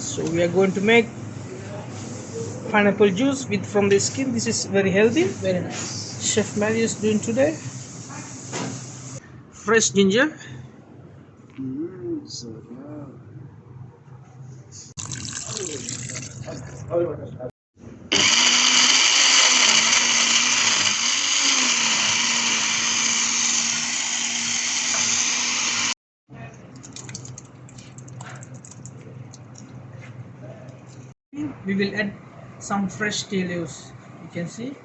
So we are going to make pineapple juice with from the skin. This is very healthy. Very nice. Chef Mary is doing today. Fresh ginger. We will add some fresh tea leaves. You can see.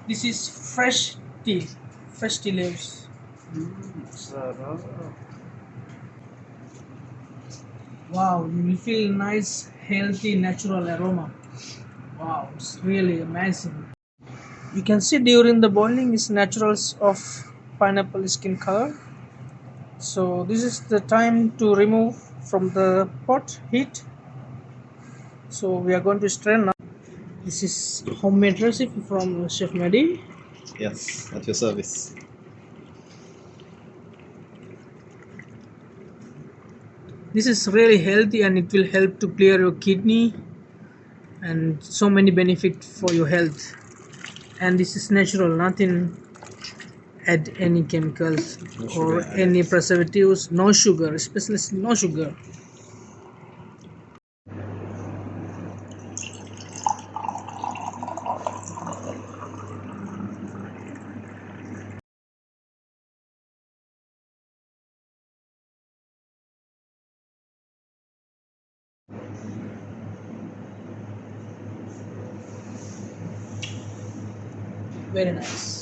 This is fresh tea leaves. Wow, you will feel nice, healthy, natural aroma. Wow, it's really amazing. You can see during the boiling is naturals of pineapple skin color. So this is the time to remove from the pot heat. So we are going to strain now. This is homemade recipe from Chef Mehdi. Yes, at your service. This is really healthy and it will help to clear your kidney and so many benefits for your health. And this is natural, nothing add any chemicals No or sugar any added. preservatives, no sugar, especially no sugar. Very nice.